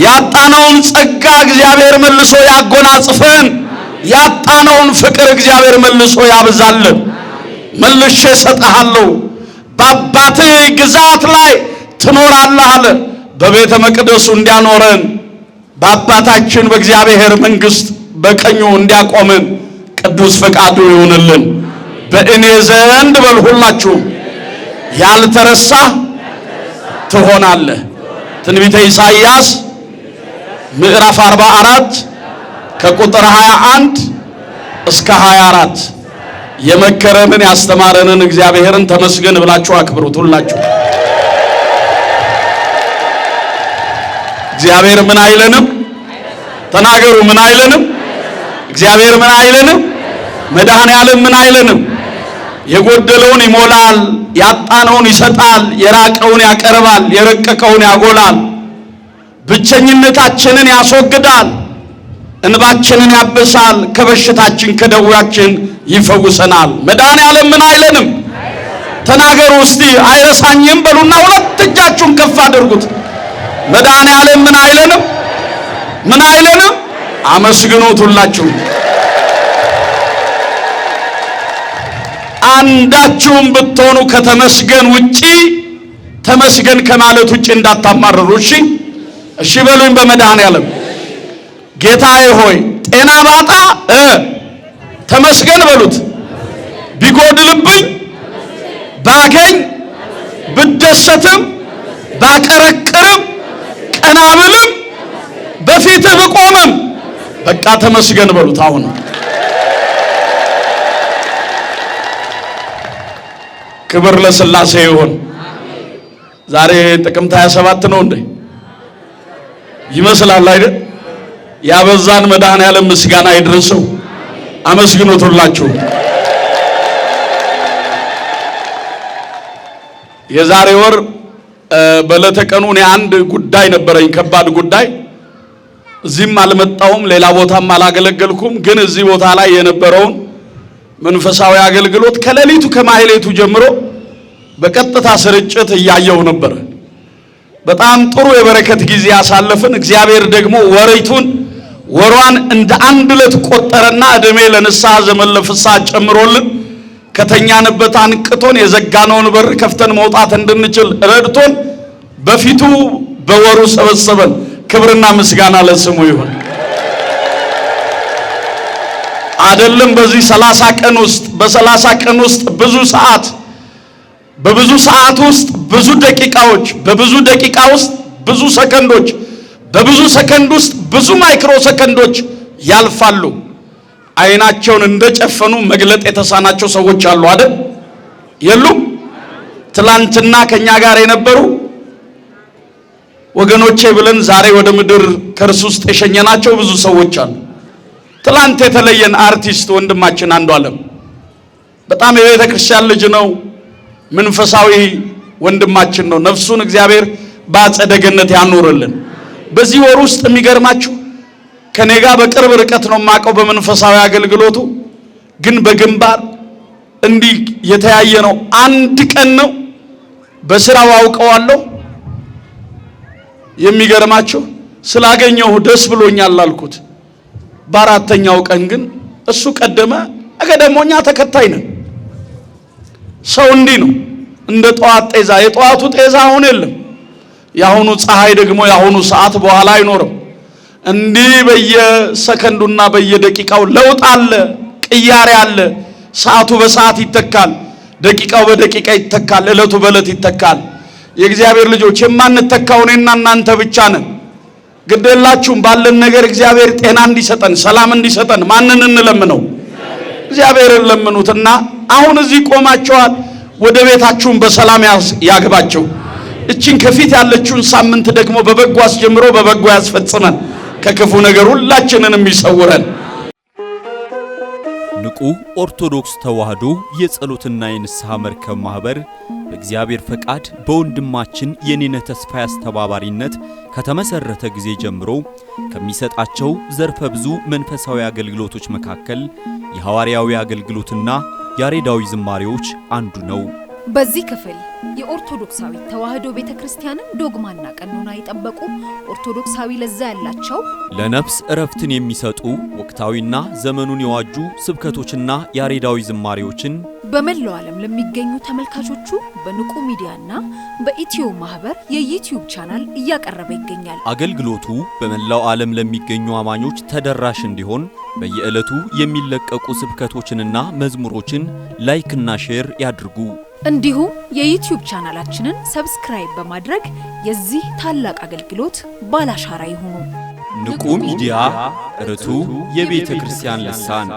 [SPEAKER 1] ያጣነውን ጸጋ እግዚአብሔር መልሶ ያጎናጽፈን። ያጣነውን ፍቅር እግዚአብሔር መልሶ ያብዛልን። መልሼ ሰጣሃለሁ፣ በአባትህ ግዛት ላይ ትኖራለህ አለ። በቤተ መቅደሱ እንዲያኖረን በአባታችን በእግዚአብሔር መንግስት በቀኙ እንዲያቆመን ቅዱስ ፈቃዱ ይሁንልን። በእኔ ዘንድ በል ሁላችሁ ያልተረሳ ትሆናለህ። ትንቢተ ኢሳይያስ ምዕራፍ 44 ከቁጥር 21 እስከ 24 የመከረንን ያስተማረንን እግዚአብሔርን ተመስገን ብላችሁ አክብሩት ሁላችሁ። እግዚአብሔር ምን አይለንም? ተናገሩ። ምን አይለንም? እግዚአብሔር ምን አይለንም? መድኃኔዓለም ምን አይለንም? የጎደለውን ይሞላል፣ ያጣነውን ይሰጣል፣ የራቀውን ያቀርባል፣ የረቀቀውን ያጎላል፣ ብቸኝነታችንን ያስወግዳል፣ እንባችንን ያብሳል፣ ከበሽታችን ከደዌያችን ይፈውሰናል። መድኃኔዓለም ምን አይለንም? ተናገሩ እስቲ። አይረሳኝም በሉና ሁለት እጃችሁን ከፍ አድርጉት። መድኃኔዓለም ምን አይለንም? ምን አይለንም? አመስግኑት ሁላችሁ። አንዳችሁም ብትሆኑ ከተመስገን ውጪ ተመስገን ከማለት ውጪ እንዳታማርሩ። እሺ በሉኝ። በመድኃኔዓለም ጌታዬ ሆይ ጤና ባጣ ተመስገን በሉት። ቢጎድልብኝ ባገኝ ብደሰትም ባቀረቅርም ቀና ብልም በፊትህ ብቆምም በቃ ተመስገን በሉት። አሁን ክብር ለሥላሴ ይሁን። ዛሬ ጥቅምት 27 ነው እንዴ? ይመስላል አይደል? ያበዛን መድኃኔዓለም ምስጋና ይድረሰው። አመስግኑት ሁላችሁ። የዛሬ ወር በዕለተ ቀኑ እኔ አንድ ጉዳይ ነበረኝ፣ ከባድ ጉዳይ። እዚህም አልመጣሁም፣ ሌላ ቦታም አላገለገልኩም። ግን እዚህ ቦታ ላይ የነበረውን መንፈሳዊ አገልግሎት ከሌሊቱ ከማህሌቱ ጀምሮ በቀጥታ ስርጭት እያየሁ ነበር። በጣም ጥሩ የበረከት ጊዜ ያሳለፍን። እግዚአብሔር ደግሞ ወሯን እንደ አንድ ዕለት ቆጠረና እድሜ ለንስሐ ዘመን ለፍስሐ ጨምሮልን ከተኛንበት አንቅቶን የዘጋነውን በር ከፍተን መውጣት እንድንችል ረድቶን በፊቱ በወሩ ሰበሰበን። ክብርና ምስጋና ለስሙ ይሁን። አይደለም በዚህ 30 ቀን ውስጥ በ30 ቀን ውስጥ ብዙ ሰዓት፣ በብዙ ሰዓት ውስጥ ብዙ ደቂቃዎች፣ በብዙ ደቂቃ ውስጥ ብዙ ሰከንዶች፣ በብዙ ሰከንድ ውስጥ ብዙ ማይክሮ ሰከንዶች ያልፋሉ። አይናቸውን እንደጨፈኑ መግለጥ የተሳናቸው ሰዎች አሉ አይደል? የሉም? ትላንትና ከኛ ጋር የነበሩ ወገኖቼ ብለን ዛሬ ወደ ምድር ከርስ ውስጥ የሸኘናቸው ብዙ ሰዎች አሉ። ትላንት የተለየን አርቲስት ወንድማችን አንዱዓለም በጣም የቤተ ክርስቲያን ልጅ ነው። መንፈሳዊ ወንድማችን ነው። ነፍሱን እግዚአብሔር በአጸደ ገነት ያኖርልን። በዚህ ወር ውስጥ የሚገርማችሁ ከኔ ጋር በቅርብ ርቀት ነው የማውቀው በመንፈሳዊ አገልግሎቱ፣ ግን በግንባር እንዲህ የተያየ ነው። አንድ ቀን ነው በስራው አውቀዋለሁ። የሚገርማችሁ ስላገኘሁ ደስ ብሎኛል አልኩት። በአራተኛው ቀን ግን እሱ ቀደመ፣ እኛ ተከታይ ነን። ሰው እንዲህ ነው፣ እንደ ጠዋት ጤዛ። የጠዋቱ ጤዛ አሁን የለም። ያሁኑ ፀሐይ ደግሞ ያሁኑ ሰዓት በኋላ አይኖርም። እንዲህ በየሰከንዱና በየደቂቃው ለውጥ አለ፣ ቅያሬ አለ። ሰዓቱ በሰዓት ይተካል፣ ደቂቃው በደቂቃ ይተካል፣ ዕለቱ በዕለት ይተካል። የእግዚአብሔር ልጆች የማንተካው እኔና እናንተ ብቻ ነን። ግዴላችሁም ባለን ነገር እግዚአብሔር ጤና እንዲሰጠን ሰላም እንዲሰጠን ማንን እንለምነው? እግዚአብሔርን ለምኑትና አሁን እዚህ ቆማችኋል። ወደ ቤታችሁም በሰላም ያግባችሁ። እቺን ከፊት ያለችውን ሳምንት ደግሞ በበጎ አስጀምሮ በበጎ ያስፈጽመን፣ ከክፉ ነገር ሁላችንንም ይሰውረን።
[SPEAKER 2] ንቁ ኦርቶዶክስ ተዋህዶ የጸሎትና የንስሐ መርከብ ማህበር በእግዚአብሔር ፈቃድ በወንድማችን የኔነህ ተስፋዬ አስተባባሪነት ከተመሰረተ ጊዜ ጀምሮ ከሚሰጣቸው ዘርፈ ብዙ መንፈሳዊ አገልግሎቶች መካከል የሐዋርያዊ አገልግሎትና ያሬዳዊ ዝማሬዎች አንዱ ነው።
[SPEAKER 3] በዚህ ክፍል የኦርቶዶክሳዊ ተዋህዶ ቤተክርስቲያንን ዶግማና ቀኖና የጠበቁ ኦርቶዶክሳዊ ለዛ ያላቸው
[SPEAKER 2] ለነፍስ እረፍትን የሚሰጡ ወቅታዊና ዘመኑን የዋጁ ስብከቶችና ያሬዳዊ ዝማሬዎችን
[SPEAKER 3] በመላው ዓለም ለሚገኙ ተመልካቾቹ በንቁ ሚዲያና በኢትዮ ማህበር የዩቲዩብ ቻናል እያቀረበ ይገኛል።
[SPEAKER 2] አገልግሎቱ በመላው ዓለም ለሚገኙ አማኞች ተደራሽ እንዲሆን በየዕለቱ የሚለቀቁ ስብከቶችንና መዝሙሮችን ላይክና ሼር ያድርጉ።
[SPEAKER 3] እንዲሁም የዩቲዩብ ቻናላችንን ሰብስክራይብ በማድረግ የዚህ ታላቅ አገልግሎት ባላሻራ ይሁኑ።
[SPEAKER 2] ንቁ ሚዲያ ርቱ የቤተ ክርስቲያን ልሳን